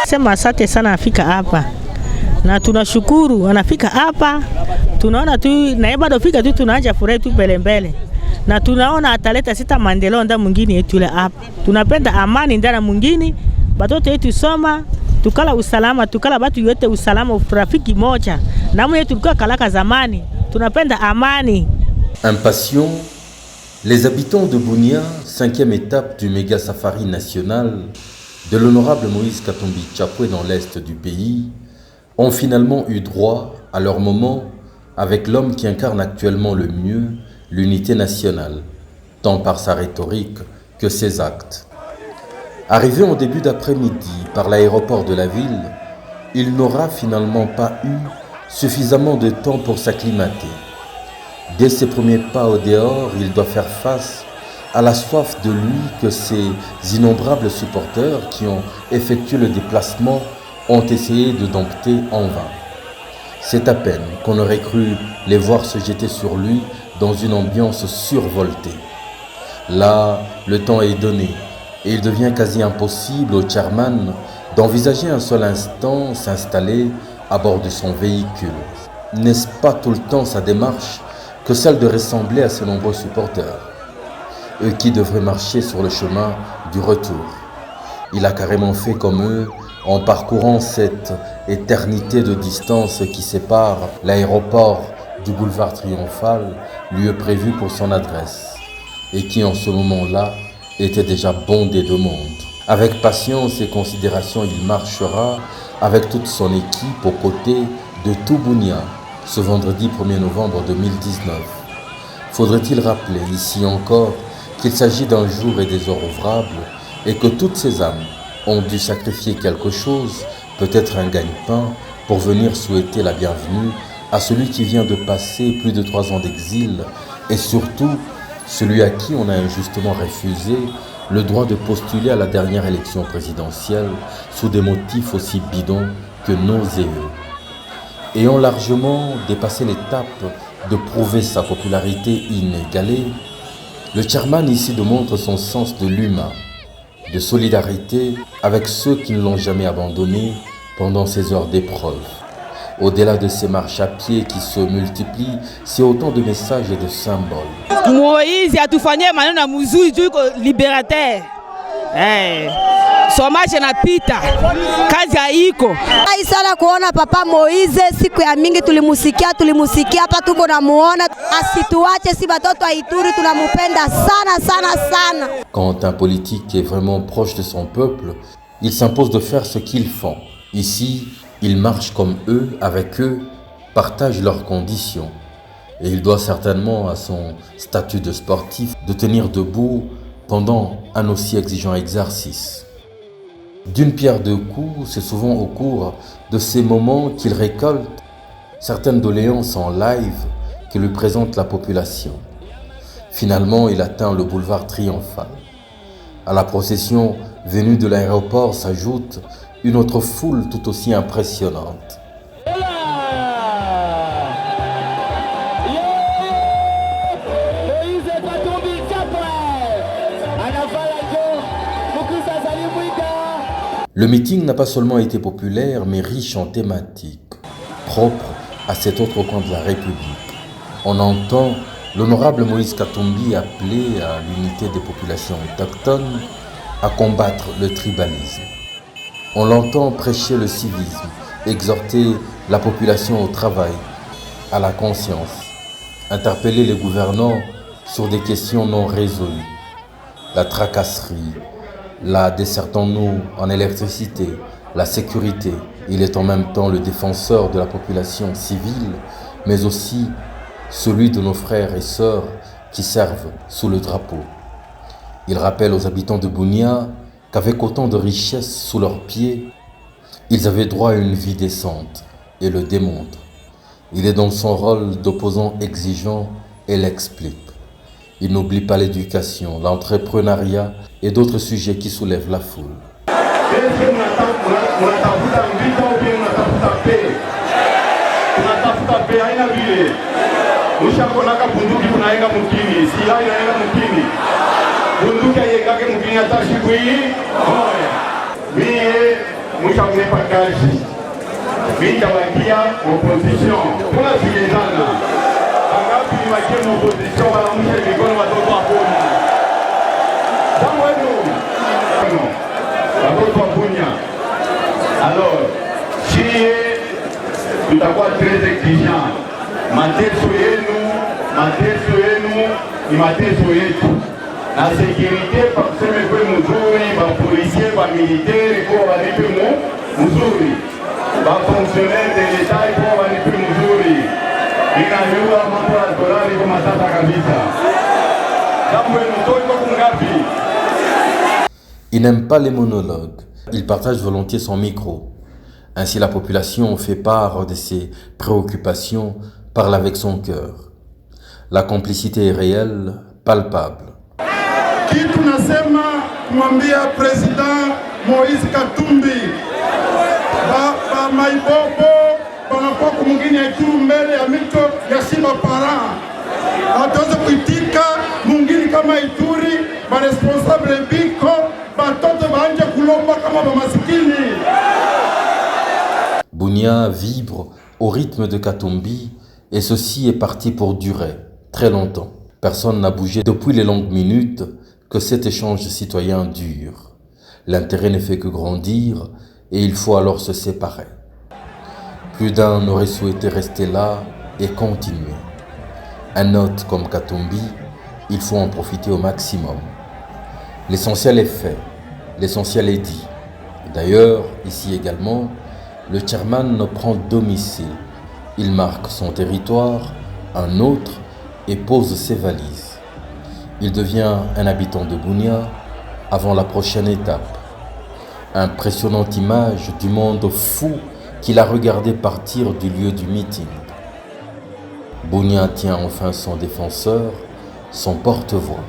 Sema asante sana afika hapa. Na tunashukuru anafika hapa. Tunaona tu na bado fika tu tunaanza furahi tu mbele. Na tunaona ataleta sita maendeleo ndani mwingine yetu ile hapa. Tunapenda amani ndani mwingine. Batoto yetu soma, tukala usalama, tukala batu yote usalama urafiki moja. Na mwe tulikuwa kalaka zamani. Tunapenda amani. Impatients, les habitants de Bunia, 5e étape du méga safari national de l'honorable Moïse Katumbi Chapwe dans l'est du pays, ont finalement eu droit à leur moment avec l'homme qui incarne actuellement le mieux l'unité nationale, tant par sa rhétorique que ses actes. Arrivé en début d'après-midi par l'aéroport de la ville, il n'aura finalement pas eu suffisamment de temps pour s'acclimater. Dès ses premiers pas au dehors, il doit faire face à la soif de lui que ces innombrables supporters qui ont effectué le déplacement ont essayé de dompter en vain. C'est à peine qu'on aurait cru les voir se jeter sur lui dans une ambiance survoltée. Là, le temps est donné et il devient quasi impossible au chairman d'envisager un seul instant s'installer à bord de son véhicule. N'est-ce pas tout le temps sa démarche que celle de ressembler à ses nombreux supporters, eux qui devraient marcher sur le chemin du retour? Il a carrément fait comme eux en parcourant cette éternité de distance qui sépare l'aéroport du boulevard Triomphal, lieu prévu pour son adresse, et qui en ce moment-là était déjà bondé de monde. Avec patience et considération, il marchera avec toute son équipe aux côtés de tout Bunia ce vendredi 1er novembre 2019. Faudrait-il rappeler ici encore qu'il s'agit d'un jour et des heures ouvrables et que toutes ces âmes ont dû sacrifier quelque chose, peut-être un gagne-pain, pour venir souhaiter la bienvenue à celui qui vient de passer plus de 3 ans d'exil et surtout celui à qui on a injustement refusé le droit de postuler à la dernière élection présidentielle sous des motifs aussi bidons que nauséeux. Ayant largement dépassé l'étape de prouver sa popularité inégalée, le chairman ici démontre son sens de l'humain, de solidarité avec ceux qui ne l'ont jamais abandonné pendant ces heures d'épreuve. Au-delà de ces marches à pied qui se multiplient, c'est autant de messages et de symboles. Moïse atufanyia maneno ya mzuri juu iko liberateur. Somaje na pita. Kazi haiko. Ai sana kuona papa Moïse siku ya mingi tulimusikia hapa tuko namuona asituache si batoto wa Ituri tunamupenda sana. Quand un politique est vraiment proche de son peuple, il s'impose de faire ce qu'ils font. Ici, il marche comme eux, avec eux, partage leurs conditions. Et il doit certainement à son statut de sportif de tenir debout pendant un aussi exigeant exercice. D'une pierre deux coups, c'est souvent au cours de ces moments qu'il récolte certaines doléances en live que lui présente la population. Finalement, il atteint le boulevard Triomphal. À la procession venue de l'aéroport s'ajoute une autre foule tout aussi impressionnante. Le meeting n'a pas seulement été populaire, mais riche en thématiques, propres à cet autre coin de la République. On entend l'honorable Moïse Katumbi appeler à l'unité des populations autochtones, à combattre le tribalisme. On l'entend prêcher le civisme, exhorter la population au travail, à la conscience, interpeller les gouvernants sur des questions non résolues, la tracasserie, la dessertons-nous en électricité, la sécurité. Il est en même temps le défenseur de la population civile, mais aussi celui de nos frères et sœurs qui servent sous le drapeau. Il rappelle aux habitants de Bunia qu'avec autant de richesses sous leurs pieds, ils avaient droit à une vie décente et le démontre. Il est dans son rôle d'opposant exigeant et l'explique. Il n'oublie pas l'éducation, l'entrepreneuriat et d'autres sujets qui soulèvent la foule. mshamlepa kazi. Mitawakia opposition. Tunasikilizana. Wangapi ni wakie opposition wanamusha mikono watoto wa Bunia? Jambo wenu. Watoto wa Bunia. Alors, chie tutakuwa très exigeant. Mateso yenu ni mateso yetu. Na sécurité pa kuseme kwe mzuri, ba policier, ba militaire kwa walipe mzuri. Ba fonctionnaire de l'État kwa walipe mzuri. Inajua mambo ya dolari kwa matata kabisa. Jambo mtoi kwa kungapi? Il n'aime pas les monologues. Il partage volontiers son micro. Ainsi la population fait part de ses préoccupations, parle avec son cœur. La complicité est réelle, palpable. Kitu nasema kumwambia President Moise Katumbi ba maibobo banakuwa kumungini ya Ituri mbele ya mito ya shiba para. Hatuweza kuitika mungini kama Ituri ba responsable biko batoto banje kulomba kama ba masikini. Bunia vibre au rythme de Katumbi et ceci est parti pour durer très longtemps. Personne n'a bougé depuis les longues minutes que cet échange citoyen dure. L'intérêt ne fait que grandir et il faut alors se séparer. Plus d'un aurait souhaité rester là et continuer. Un hôte comme Katumbi, il faut en profiter au maximum. L'essentiel est fait, l'essentiel est dit. D'ailleurs, ici également, le chairman prend domicile. Il marque son territoire, un autre, et pose ses valises. Il devient un habitant de Bunia avant la prochaine étape. Impressionnante image du monde fou qu'il a regardé partir du lieu du meeting. Bunia tient enfin son défenseur, son porte-voix.